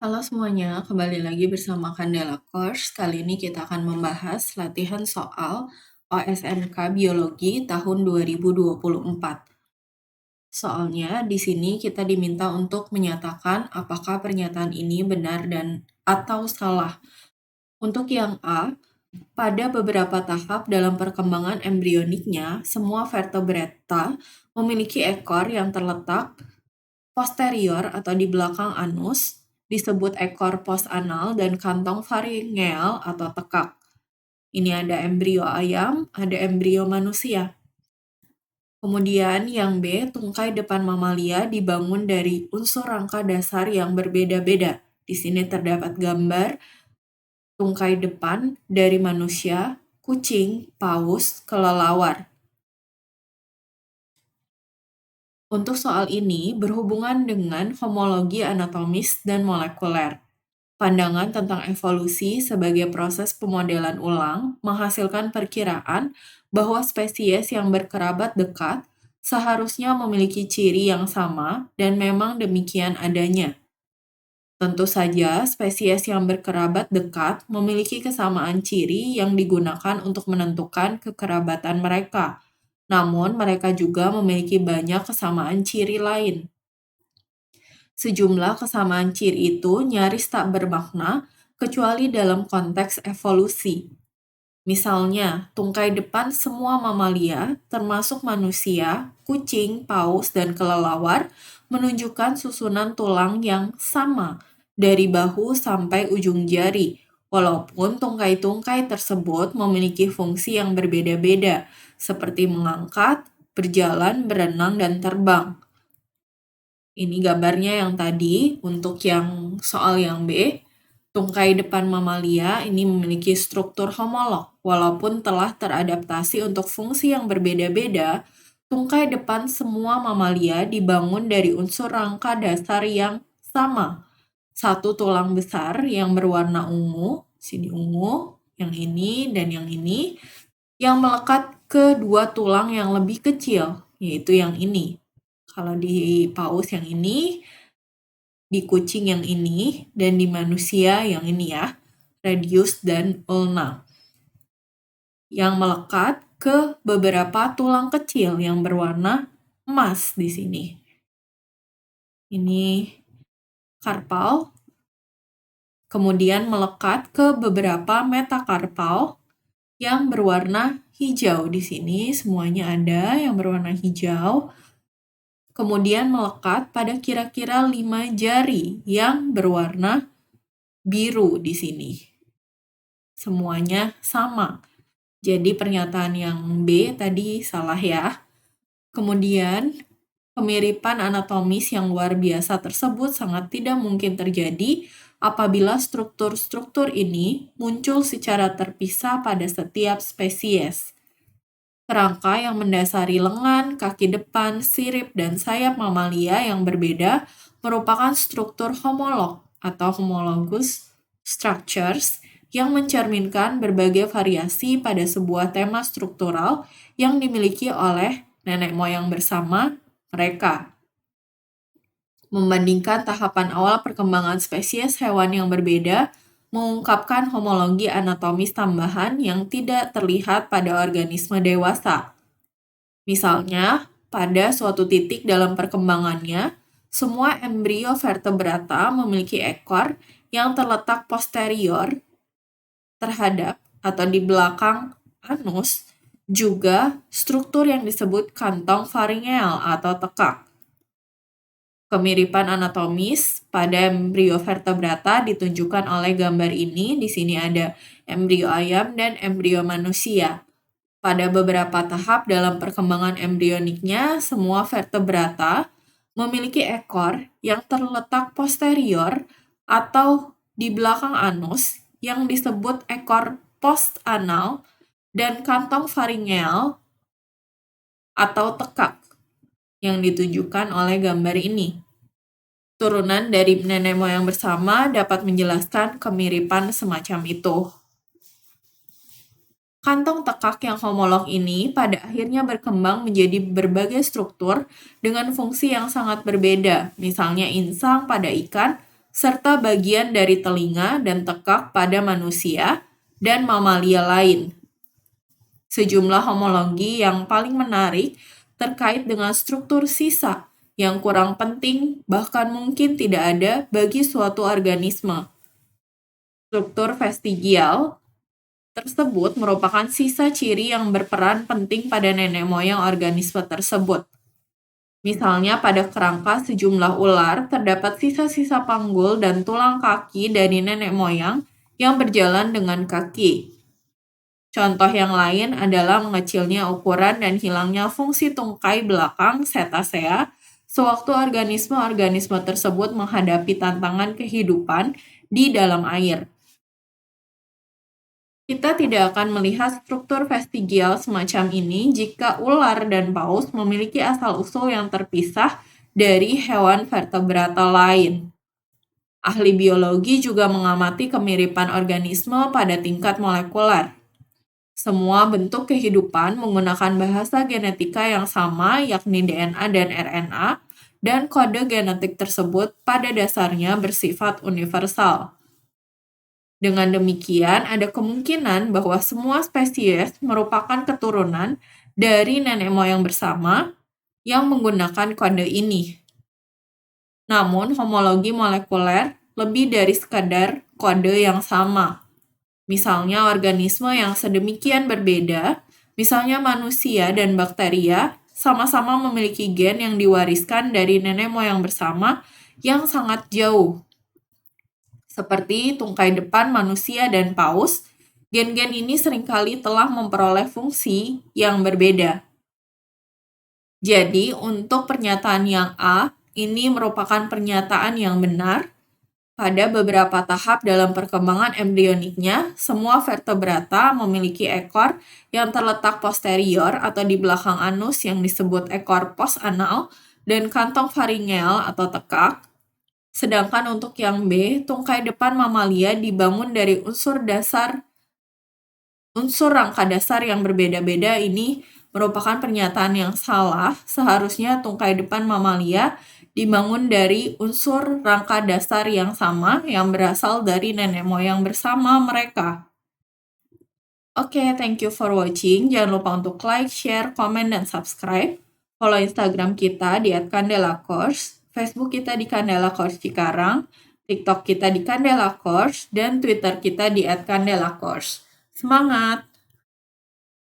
Halo semuanya, kembali lagi bersama Candela Course. Kali ini kita akan membahas latihan soal OSNK Biologi tahun 2024. Soalnya di sini kita diminta untuk menyatakan apakah pernyataan ini benar dan atau salah. Untuk yang A, pada beberapa tahap dalam perkembangan embrioniknya, semua vertebrata memiliki ekor yang terletak posterior atau di belakang anus, disebut ekor postanal dan kantong faringeal atau tekak. Ini ada embrio ayam, ada embrio manusia. Kemudian yang B, tungkai depan mamalia dibangun dari unsur rangka dasar yang berbeda-beda. Di sini terdapat gambar tungkai depan dari manusia, kucing, paus, kelelawar. Untuk soal ini berhubungan dengan homologi anatomis dan molekuler. Pandangan tentang evolusi sebagai proses pemodelan ulang menghasilkan perkiraan bahwa spesies yang berkerabat dekat seharusnya memiliki ciri yang sama dan memang demikian adanya. Tentu saja, spesies yang berkerabat dekat memiliki kesamaan ciri yang digunakan untuk menentukan kekerabatan mereka. Namun, mereka juga memiliki banyak kesamaan ciri lain. Sejumlah kesamaan ciri itu nyaris tak bermakna kecuali dalam konteks evolusi. Misalnya, tungkai depan semua mamalia, termasuk manusia, kucing, paus, dan kelelawar, menunjukkan susunan tulang yang sama dari bahu sampai ujung jari, walaupun tungkai-tungkai tersebut memiliki fungsi yang berbeda-beda, seperti mengangkat, berjalan, berenang, dan terbang. Ini gambarnya yang tadi. Untuk yang soal yang B, tungkai depan mamalia ini memiliki struktur homolog. Walaupun telah teradaptasi untuk fungsi yang berbeda-beda, tungkai depan semua mamalia dibangun dari unsur rangka dasar yang sama. Satu tulang besar yang berwarna ungu, sini ungu, yang ini dan yang ini, yang melekat ke dua tulang yang lebih kecil, yaitu yang ini. Kalau di paus yang ini, di kucing yang ini, dan di manusia yang ini ya, radius dan ulna. Yang melekat ke beberapa tulang kecil yang berwarna emas di sini. Ini karpal, kemudian melekat ke beberapa metakarpal yang berwarna hijau di sini. Semuanya ada yang berwarna hijau. Kemudian melekat pada kira-kira 5 jari yang berwarna biru di sini. Semuanya sama. Jadi pernyataan yang B tadi salah ya. Kemudian kemiripan anatomis yang luar biasa tersebut sangat tidak mungkin terjadi apabila struktur-struktur ini muncul secara terpisah pada setiap spesies. Kerangka yang mendasari lengan, kaki depan, sirip, dan sayap mamalia yang berbeda merupakan struktur homolog atau homologous structures yang mencerminkan berbagai variasi pada sebuah tema struktural yang dimiliki oleh nenek moyang bersama mereka. Membandingkan tahapan awal perkembangan spesies hewan yang berbeda, mengungkapkan homologi anatomis tambahan yang tidak terlihat pada organisme dewasa. Misalnya, pada suatu titik dalam perkembangannya, semua embrio vertebrata memiliki ekor yang terletak posterior terhadap atau di belakang anus, juga struktur yang disebut kantong faringeal atau tekak. Kemiripan anatomis pada embrio vertebrata ditunjukkan oleh gambar ini. Di sini ada embrio ayam dan embrio manusia. Pada beberapa tahap dalam perkembangan embrioniknya, semua vertebrata memiliki ekor yang terletak posterior atau di belakang anus yang disebut ekor postanal dan kantong faringeal atau tekak yang ditunjukkan oleh gambar ini. Turunan dari nenek moyang bersama dapat menjelaskan kemiripan semacam itu. Kantong tekak yang homolog ini pada akhirnya berkembang menjadi berbagai struktur dengan fungsi yang sangat berbeda, misalnya insang pada ikan serta bagian dari telinga dan tekak pada manusia dan mamalia lain. Sejumlah homologi yang paling menarik terkait dengan struktur sisa yang kurang penting bahkan mungkin tidak ada bagi suatu organisme. Struktur vestigial tersebut merupakan sisa ciri yang berperan penting pada nenek moyang organisme tersebut. Misalnya pada kerangka sejumlah ular terdapat sisa-sisa panggul dan tulang kaki dari nenek moyang yang berjalan dengan kaki. Contoh yang lain adalah mengecilnya ukuran dan hilangnya fungsi tungkai belakang cetacea sewaktu organisme-organisme tersebut menghadapi tantangan kehidupan di dalam air. Kita tidak akan melihat struktur vestigial semacam ini jika ular dan paus memiliki asal-usul yang terpisah dari hewan vertebrata lain. Ahli biologi juga mengamati kemiripan organisme pada tingkat molekuler. Semua bentuk kehidupan menggunakan bahasa genetika yang sama, yakni DNA dan RNA, dan kode genetik tersebut pada dasarnya bersifat universal. Dengan demikian, ada kemungkinan bahwa semua spesies merupakan keturunan dari nenek moyang bersama yang menggunakan kode ini. Namun, homologi molekuler lebih dari sekadar kode yang sama. Misalnya organisme yang sedemikian berbeda, misalnya manusia dan bakteria, sama-sama memiliki gen yang diwariskan dari nenek moyang bersama yang sangat jauh. Seperti tungkai depan manusia dan paus, gen-gen ini seringkali telah memperoleh fungsi yang berbeda. Jadi, untuk pernyataan yang A, ini merupakan pernyataan yang benar. Pada beberapa tahap dalam perkembangan embrioniknya, semua vertebrata memiliki ekor yang terletak posterior atau di belakang anus yang disebut ekor postanal dan kantong faringeal atau tekak. Sedangkan untuk yang B, tungkai depan mamalia dibangun dari unsur rangka dasar yang berbeda-beda. Ini merupakan pernyataan yang salah. Seharusnya tungkai depan mamalia dibangun dari unsur rangka dasar yang sama yang berasal dari nenek moyang bersama mereka. Oke, thank you for watching. Jangan lupa untuk like, share, komen, dan subscribe. Follow Instagram kita di @candelacourse, Facebook kita di Candela Course Cikarang, TikTok kita di Candela Course, dan Twitter kita di @candelacourse. Semangat!